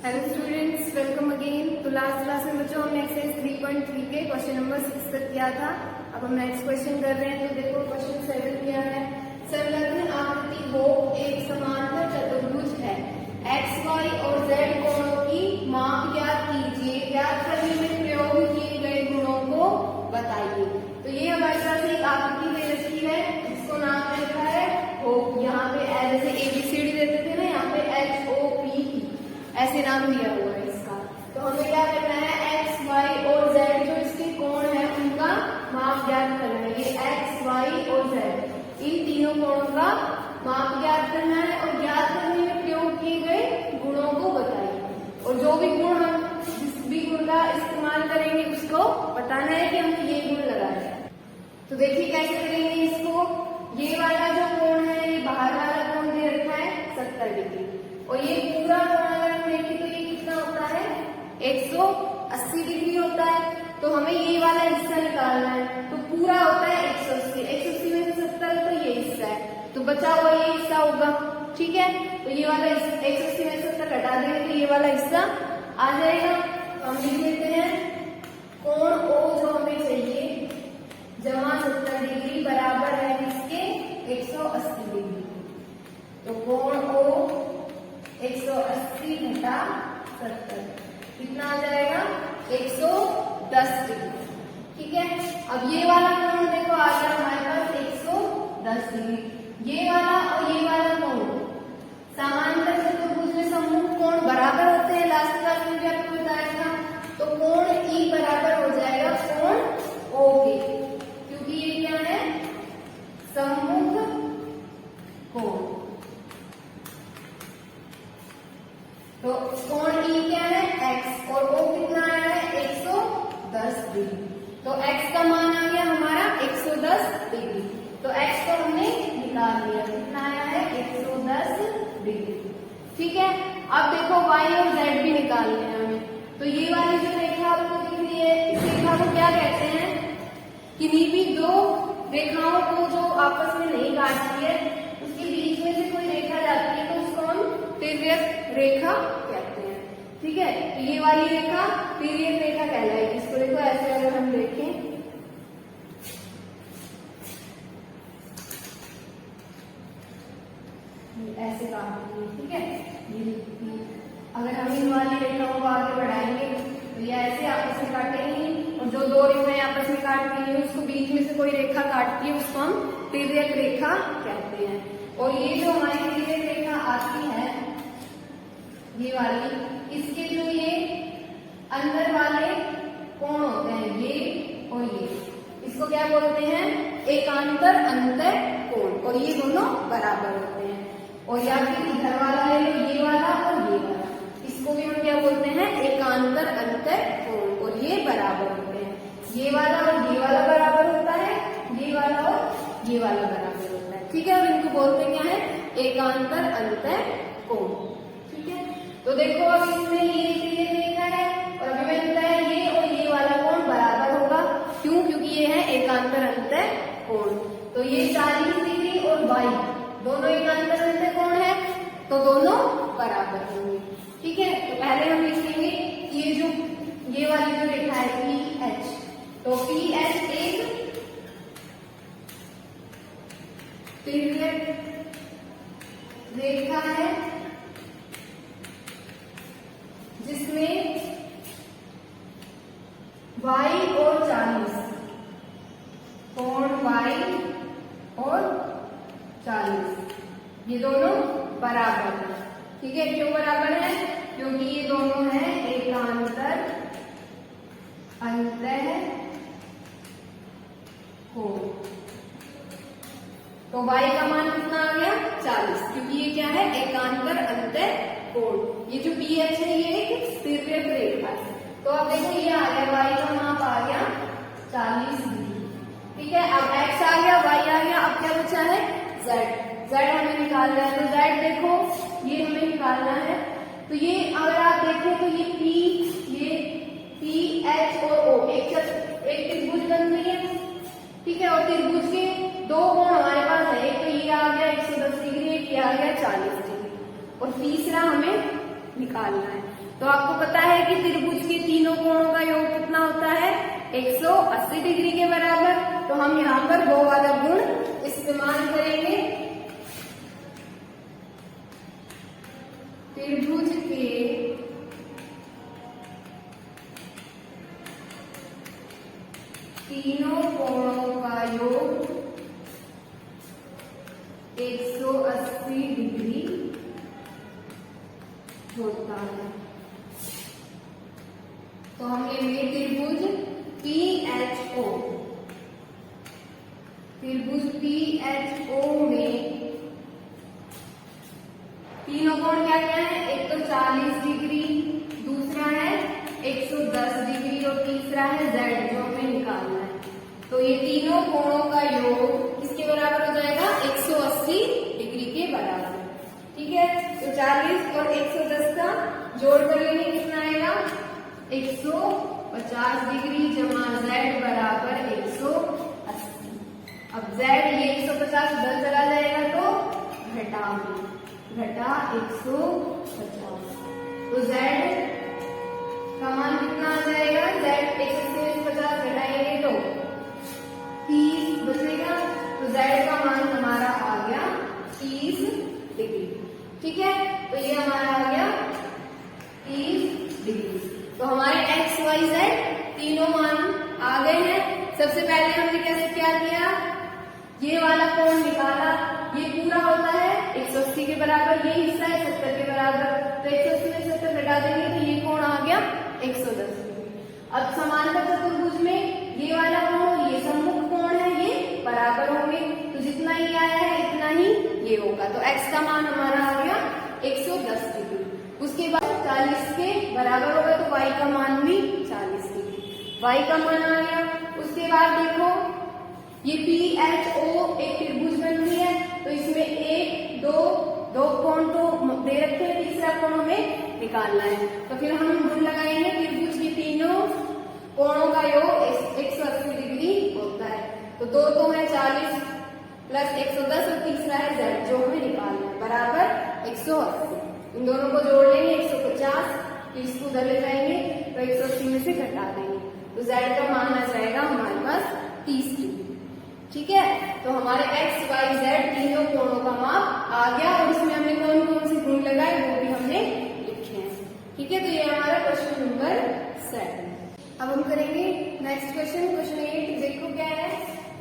Hello students, welcome again. तो last class में बच्चों हमने एक्सरसाइज 3.3 के क्वेश्चन नंबर 6 तक किया था। अब हम नेक्स्ट क्वेश्चन कर रहे हैं। तो देखो क्वेश्चन 7 किया है। संलग्न आकृति हो एक समांतर चतुर्भुज है। एक्स वाई और जेड कोणों की माप ज्ञात कीजिए। ज्ञात करने में प्रयोग किए गए गुणों को बताइए। तो ये हमारे पास एक आकृति दे रखी है, इसको नाम रखा है हो। यहाँ पे जैसे ABCD देते थे ना, यहाँ पे HOP ऐसे नाम दिया हुआ है इसका। तो हमें क्या करना है, एक्स वाई और जेड जो इसके कोण है उनका माप ज्ञात करना है। ये एक्स वाई और जेड इन तीनों कोणों का माप ज्ञात करना है और ज्ञात करने में प्रयोग किए गए गुणों को बताइए। और जो भी गुण हम जिस भी गुण का इस्तेमाल करेंगे उसको बताना है कि हमने ये गुण लगाया है। तो देखिए कैसे करेंगे इसको। ये वाला जो कोण है, ये बाहर वाला कोण दे रखा है 70 डिग्री, और ये पूरा कोण अगर हम देखें तो ये कितना होता है, 180 डिग्री होता है। तो हमें ये वाला हिस्सा निकालना है। तो पूरा होता है 180, 180 में से 70 तो ये हिस्सा है, तो बचा हुआ ये हिस्सा होगा। ठीक है, तो ये वाला 180 में से 70 घटा देंगे तो ये वाला हिस्सा आ जाएगा। तो हम लिख देते हैं कोण O जो हमें चाहिए जमा 70 डिग्री बराबर है इसके 180 डिग्री। तो कोण O 180 घटा 70 कितना आ जाएगा, 110 डिग्री। ठीक है, अब ये वाला कोण देखो आ गया हमारे पास 110 डिग्री। ये वाला और ये वाला कोण समांतर चतुर्भुज में सम्मुख कोण बराबर होते हैं। लास्ट क्लास में भी आपको बताया था। तो कोण E बराबर हो जाएगा कोण O के, क्योंकि ये क्या है, सम्मुख कोण। तो कोण E क्या है, x, और O कितना आया है 110 डिग्री। तो x का मान आ गया हमारा 110 डिग्री। तो x को हमने निकाल लिया, कितना आया है 110 डिग्री। ठीक है, अब देखो y और z भी निकालने हैं हमें। तो ये वाली जो रेखा आपको दिख रही है, इस रेखा को क्या कहते हैं, किन्हीं भी दो रेखाओं को जो आपस में नहीं काटती है उसके बीच में से कोई रेखा जाती है तो उसको हम तिर्यक रेखा कहते हैं। ठीक है, तो ये वाली रेखा तिर्यक रेखा कहलाएगी। इसको देखो ऐसे अगर हम देखें, ऐसे काटेंगे। ठीक है, ये अगर हम इन वाली रेखाओं को आगे बढ़ाएंगे तो ये ऐसे आपस में काटेंगे, और जो दो रेखाएं आपस में काटती है उसको बीच में से कोई रेखा काटती है उसको हम तिर्यक रेखा कहते हैं। और ये जो हमारी तिर्यक रेखा आती है ये वाली, इसके जो ये अंदर वाले कोण होते हैं ये और ये, इसको क्या बोलते हैं, एकांतर अंतर कोण, और ये दोनों बराबर होते हैं। और या फिर इधर वाला ले लो, ये वाला और ये वाला, इसको भी हम क्या बोलते हैं, एकांतर अंतर कोण, और ये बराबर होते हैं। ये वाला और ये वाला बराबर होता है, ये वाला और ये वाला बराबर होता है। ठीक है, और इनको बोलते क्या है, एकांतर अंतर कोण। ठीक है, तो देखो अब इसमें ये रेखा है और अभी मैंने बताया ये और ये वाला कोण बराबर होगा। क्यों, क्योंकि ये है एकांतर अंतर कोण। तो ये 40 डिग्री और y दोनों एकांतर अंतर कोण है, तो दोनों बराबर होंगे। ठीक है, तो पहले हम लिखेंगे ये वाली जो रेखा है PH, तो PH एक तिर्यक रेखा है जिसमें y और 40 कोण y और 40 ये दोनों बराबर है। ठीक है, क्यों बराबर है, क्योंकि ये दोनों है एकांतर अंतर कोण। तो y का मान कितना आ गया 40, क्योंकि ये क्या है, एकांतर अंतर कोण। ये जो PH है ये एक तिर्यक रेखा है। तो अब देखो ये आ गया, y का माप आ गया 40 डिग्री। ठीक है, अब x आ गया, y आ गया, अब क्या बचा है z हमें निकालना है। तो z देखो ये हमें निकालना है। तो ये अगर आप देखें तो ये P H और O एक त्रिभुज बन रही है। ठीक है, और त्रिभुज के दो कोण हमारे पास है, एक तो ये आ गया 110 डिग्री, एक ये आ गया 40 डिग्री, और तीसरा हमें निकालना है। तो आपको पता है कि त्रिभुज के तीनों कोणों का योग कितना होता है, 180 डिग्री के बराबर। तो हम यहाँ पर वो वाला गुण इस्तेमाल करेंगे। त्रिभुज के तीनों कोणों का योग 180 डिग्री होता है। तो हम लेंगे त्रिभुज PHO। त्रिभुज PHO में तीनों कोण क्या क्या है, एक तो 40 डिग्री, दूसरा है 110 डिग्री और तीसरा है Z जो हमें निकालना है। तो ये तीनों कोणों का योग किसके बराबर हो जाएगा, 180 डिग्री के बराबर। ठीक है, तो 40 और 110 का जोड़ कर लेंगे, कितना आएगा, 150 डिग्री जमा Z बराबर 180। अब Z ये 150 उधर चला जाएगा तो घटा 150। तो Z का मान कितना आ जाएगा, Z 180 में 50 घटाएंगे तो 30 बचेगा। तो Z का मान हमारा आ गया 30 डिग्री। ठीक है, तो ये हमारा आ गया 30 डिग्री। तो हमारे x, y, z तीनों मान आ गए हैं। सबसे पहले हमने कैसे क्या किया, ये वाला कोण निकाला, ये पूरा होता है 180 के बराबर, ये हिस्सा है 70 के बराबर। तो 180 में 70 घटा देंगे तो ये कोण आ गया 110 डिग्री। अब समांतर चतुर्भुज में ये वाला कोण, ये सम्मुख कोण है, ये बराबर होंगे। तो जितना ये आया है इतना ही ये होगा। तो x का मान हमारा आ गया 110 डिग्री। उसके बाद 40 के बराबर होगा तो y का मान भी 40 डिग्री, y का मान आ गया। उसके बाद देखो ये PHO एक त्रिभुज बन रही है, तो इसमें 1, 2 कोण तो दे रखे हैं, तीसरा कोण हमें निकालना है। तो फिर हम गुण लगाएंगे, त्रिभुज के तीनों कोणों का योग 180 डिग्री होता है। तो 2 तो है 40 प्लस 110 और तीसरा है Z जो हमें निकालना है बराबर 180। इन दोनों को जोड़ लेंगे 150, फिर इसको उधर ले जाएंगे तो 180 में से घटा देंगे। तो Z का मान आ जाएगा हमारे पास 30 डिग्री। ठीक है, तो हमारे x, y, z तीनों कोणों का माप आ गया और इसमें हमने कौन कौन से गुण लगाए वो भी हमने लिखे हैं। ठीक है, तो ये हमारा क्वेश्चन नंबर 7। अब हम करेंगे नेक्स्ट क्वेश्चन, क्वेश्चन 8। देखो क्या है,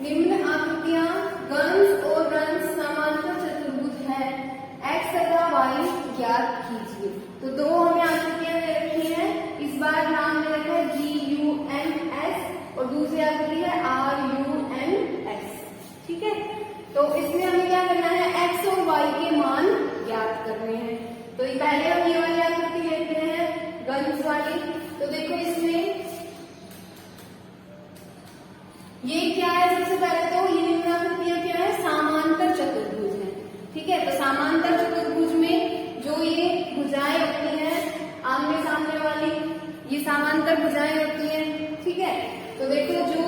निम्न आकृतियां कंस और रंस समांतर चतुर्भुज है, x तथा y ज्ञात कीजिए। तो दो हमें आकृतियां दे रखी है, इस बार नाम दे रखा है GUMS और दूसरी आकृति है RUMS। ठीक है, तो इसमें हमें क्या करना है, x और y के मान ज्ञात करने हैं। तो पहले हम ये वाली आकृति लेते हैं, कंस वाली। तो देखो इसमें ये क्या है, सबसे पहले तो ये निम्न आकृतियां क्या है, समांतर चतुर्भुज है। ठीक है, तो समांतर चतुर्भुज में जो ये भुजाएं होती हैं आमने सामने वाली, ये समांतर भुजाएं होती हैं। ठीक है, तो देखो जो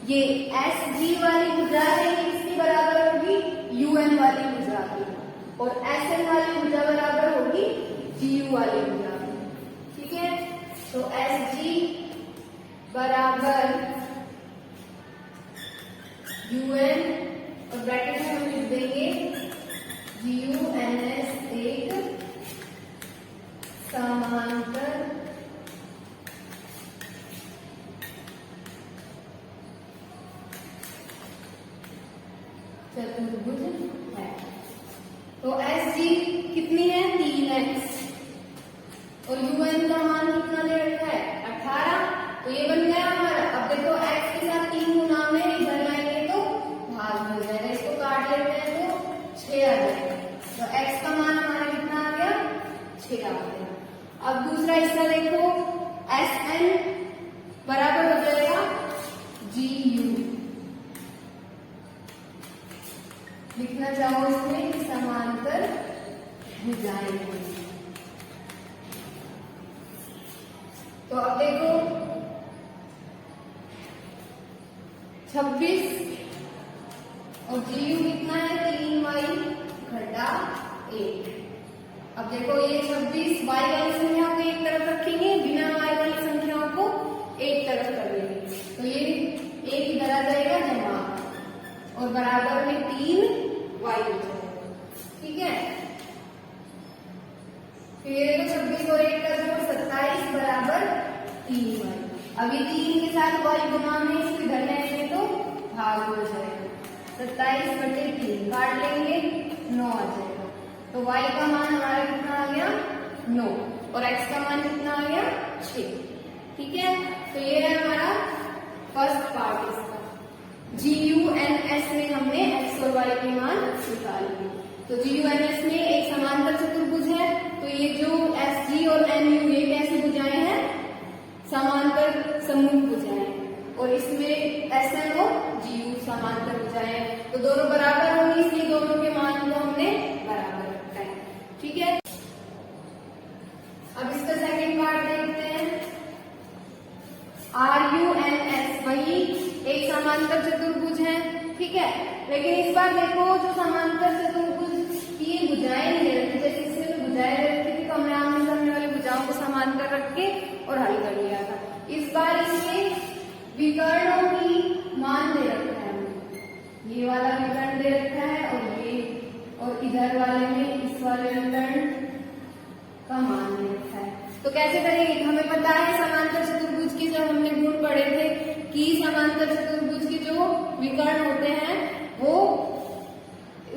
ये SG वाली भुजा है ये किसके बराबर होगी, UN वाली भुजा की, और SN वाली भुजा बराबर होगी GU वाली भुजा की। ठीक है, तो SG बराबर UN और ब्रैकेट में हम लिख देंगे GUNS एक समांतर चतुर्भुज है। तो SG कितनी है, 3x और UN का मान कितना दे रखा है, 18। तो ये बन गया हमारा। अब देखो x के साथ 3 गुना में इधर लाएंगे तो भाग मिल जाएगा, इसको काट लेते हैं तो 6 आ जाएगा। तो x का मान हमारा कितना आ गया, 6 आ गया। अब दूसरा हिस्सा देखो, SN बराबर हो जाएगा GU। लिखना चाहो इसमें समांतर भुजाएं। तो अब देखो 26 और GU कितना है, 3y घटा 1। अब अब देखो ये 26 y वाली संख्याओं को एक तरफ रखेंगे, बिना y वाली संख्याओं को एक तरफ कर देंगे, तो ये एक इधर आ जाएगा जमा और बराबर में 3y हो जाएगा। ठीक है, फिर देखो 26 और 1 का जोड़ 27 बराबर 3y। अभी 3 के साथ y गुना में इसको इधर ले आएंगे तो भाग हो जाएगा, 27/3 काट लेंगे 9 आ जाएगा। तो y का मान हमारा कितना आ गया 9 और x का मान कितना आ गया 6। ठीक है, तो ये है हमारा फर्स्ट पार्ट इसका। GUNS में हमने x और y के मान निकाल लिए। तो GUNS में एक समांतर चतुर्भुज है, तो ये जो SG और NU ये कैसी भुजाएं हैं, समांतर समूह भुजाएं, और इसमें SM और GU समांतर भुजाएं, तो दोनों बराबर होंगी, इसलिए दोनों के मान को हमने बराबर रखा है। ठीक है, अब इसका सेकंड पार्ट देखते हैं। RUNS वही एक समांतर चतुर्भुज है। ठीक है, लेकिन इस बार देखो जो समांतर चतुर्भुज की भुजाएं नहीं रखी, जैसे इसमें तो भुजाएं रखी थी, तो हमने आमने सामने वाली भुजाओं को समांतर रख के और हल कर लिया था। इस बार इसमें विकर्णों की मान दे रखा है, ये वाला विकर्ण दे रखा है और इधर वाले में इस वाले विकर्ण का मान दे रखा है। तो कैसे करेंगे, हमें पता है समांतर चतुर्भुज के जब हमने गुण पढ़े थे कि समांतर चतुर्भुज के जो विकर्ण होते हैं वो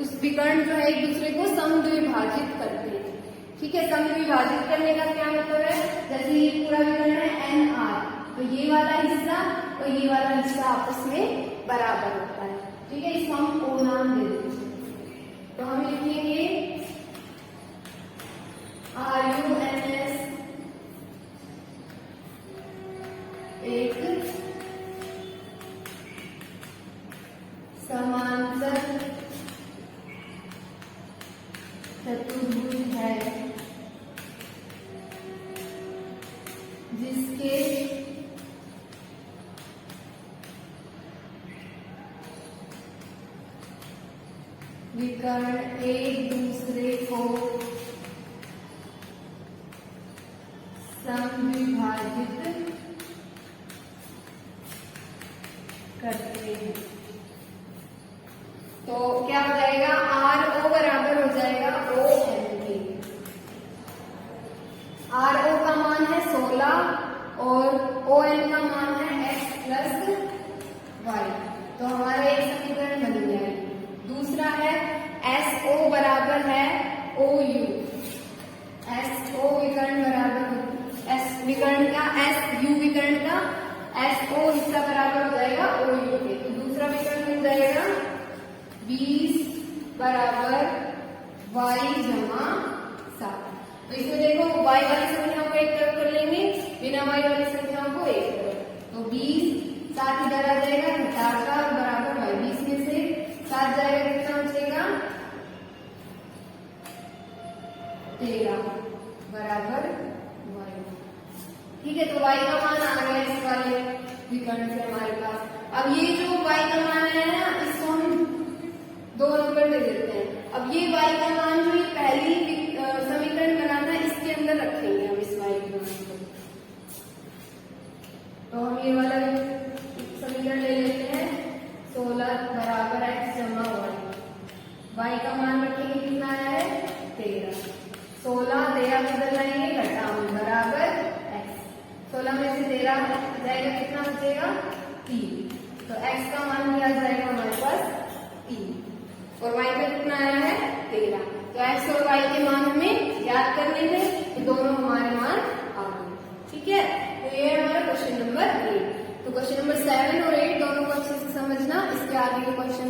उस विकर्ण जो है एक दूसरे को समद्विभाजित करते हैं। ठीक है, समद्विभाजित करने का क्या मतलब है, जैसे ये पूरा विकर्ण है NR, तो ये वाला हिस्सा और ये वाला हिस्सा आपस में बराबर होता है। ठीक है, इसको हम O नाम दे देंगे। तो हम लिखेंगे RUNS एक समांतर चतुर्भुज है जिसके विकर्ण एक दूसरे को समद्विभाजित करते हैं। तो क्या हो जाएगा, RO बराबर हो जाएगा ON के। RO का मान है 16 और ON का मान है x प्लस y, तो हमारा एक समीकरण बन गया है। दूसरा है SO बराबर है OU, SO विकर्ण बराबर S विकर्ण का SU विकर्ण का SO हिस्सा बराबर हो जाएगा OU के। तो दूसरा विकर्ण मिल जाएगा 20 बराबर y जमा 7। तो इसमें देखो y वाली संख्याओं को एक तरफ कर लेंगे, बिना y वाली संख्याओं को एक तरफ, तो 20 7 इधर आ जाएगा, घटाकर बराबर y, 20 में से 7 जाएगा, कितना बचेगा 13 बराबर y। ठीक है, तो y का मान आ गया इस वाले विकर्ण से हमारे पास। अब ये जो y का मान है ना, इसको हम दो नंबर दे देते हैं। अब ये y का मान जो ये पहली समीकरण बना था इसके अंदर रखेंगे हम इस y के मान को। तो हम ये वाला समीकरण ले लेते हैं, 16 बराबर x जमा y का मान रखेंगे, कितना आया है 13। 16 13 बदल लाएंगे, घटाओ बराबर x, 16 में से 13 जाएगा, कितना बचेगा 3। तो x का मान भी आ जाएगा हमारे पास 3 और y का कितना आया है 13। तो x और y के मान हमें याद करने थे, तो दोनों हमारे मान आ गए। ठीक है, तो ये है हमारा क्वेश्चन नंबर 8। तो क्वेश्चन नंबर 7 और 8 दोनों को अच्छे से समझना, इसके आगे के क्वेश्चन